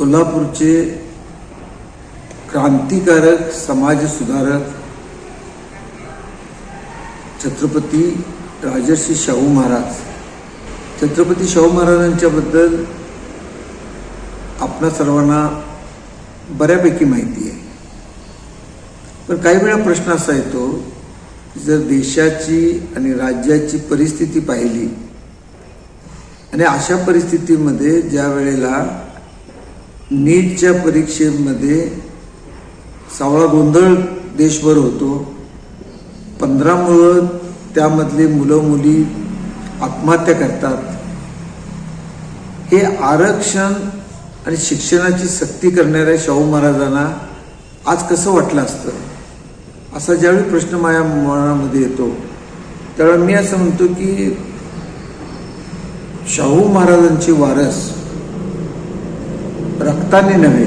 कोल्हापूरचे क्रांतिकारक समाज सुधारक छत्रपती राजर्षी शाहू महाराज, छत्रपती शाहू महाराजांच्याबद्दल आपणा सर्वांना बऱ्यापैकी माहिती आहे. पण काही वेळा प्रश्न असा येतो, जर देशाची आणि राज्याची परिस्थिती पाहिली आणि अशा परिस्थितीमध्ये ज्या वेळेला नीटच्या परीक्षेमध्ये सावळा गोंधळ देशभर होतो, 15 मुलं त्यामधले मुलं मुली आत्महत्या करतात, हे आरक्षण आणि शिक्षणाची सक्ती करणाऱ्या शाहू महाराजांना आज कसं वाटलं असतं, असा ज्यावेळी प्रश्न माझ्या मनामध्ये येतो त्यावेळी मी असं म्हणतो की शाहू महाराजांची वारस रक्ताने नव्हे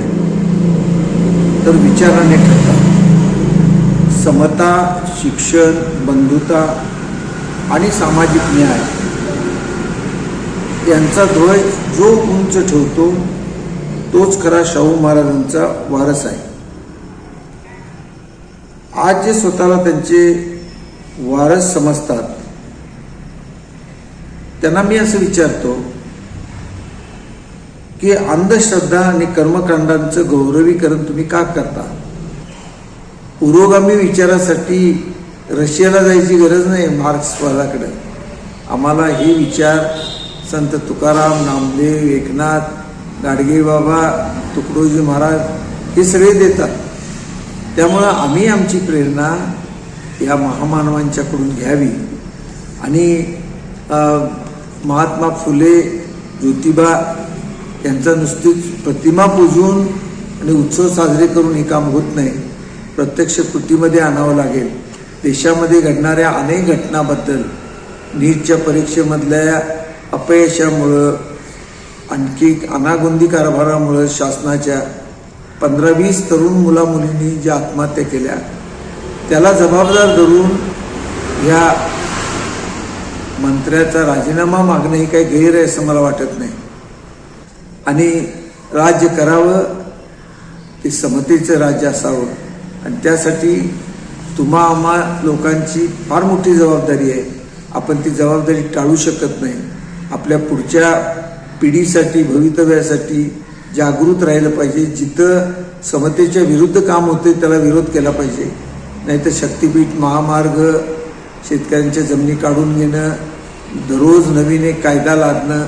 तर विचाराने ठरतात. समता, शिक्षण, बंधुता आणि सामाजिक न्याय यांचा ध्वज जो उंच ठेवतो तोच खरा शाहू महाराजांचा वारस आहे. आज जे स्वतःला त्यांचे वारस समजतात त्यांना मी असं विचारतो की अंधश्रद्धा आणि कर्मकांडांचं गौरवीकरण तुम्ही का करता? पुरोगामी विचारासाठी रशियाला जायची गरज नाही मार्क्सवादाकडे. आम्हाला हे विचार संत तुकाराम, नामदेव, एकनाथ, गाडगेबाबा, तुकडोजी महाराज हे सगळे देतात. त्यामुळं आम्ही आमची प्रेरणा या महामानवांच्याकडून घ्यावी आणि महात्मा फुले, ज्योतिबा यांचा नुसतीच प्रतिमा पूजून आणि उत्सव साजरे करून हे काम होत नाही, प्रत्यक्ष कृतीमध्ये आणावं लागेल. देशामध्ये घडणाऱ्या अनेक घटनांबद्दल, नीटच्या परीक्षेमधल्या अपयशामुळं, आणखी अनागोंदी कारभारामुळं शासनाच्या 15-20 तरुण मुलामुलींनी ज्या आत्महत्या केल्या त्याला जबाबदार धरून ह्या मंत्र्याचा राजीनामा मागणं ही काही गैर आहे असं मला वाटत नाही. आणि राज्य करावं ते समतेचं राज्य असावं आणि त्यासाठी तुम्हा आम्हा लोकांची फार मोठी जबाबदारी आहे. आपण ती जबाबदारी टाळू शकत नाही. आपल्या पुढच्या पिढीसाठी, भवितव्यासाठी जागृत राहिलं पाहिजे. जिथं समतेच्या विरुद्ध काम होते त्याला विरोध केला पाहिजे. नाहीतर शक्तीपीठ, महामार्ग, शेतकऱ्यांच्या जमिनी काढून घेणं, दररोज नवीन एक कायदा लादणं,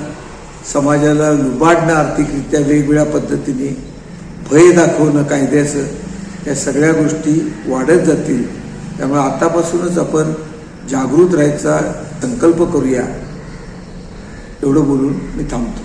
समाजाला लुबाडणं, आर्थिकरित्या वेगवेगळ्या पद्धतीने भय दाखवणं कायद्याचं, या सगळ्या गोष्टी वाढत जातील. त्यामुळे आतापासूनच आपण जागृत राहायचा संकल्प करूया. एवढं बोलून मी थांबतो.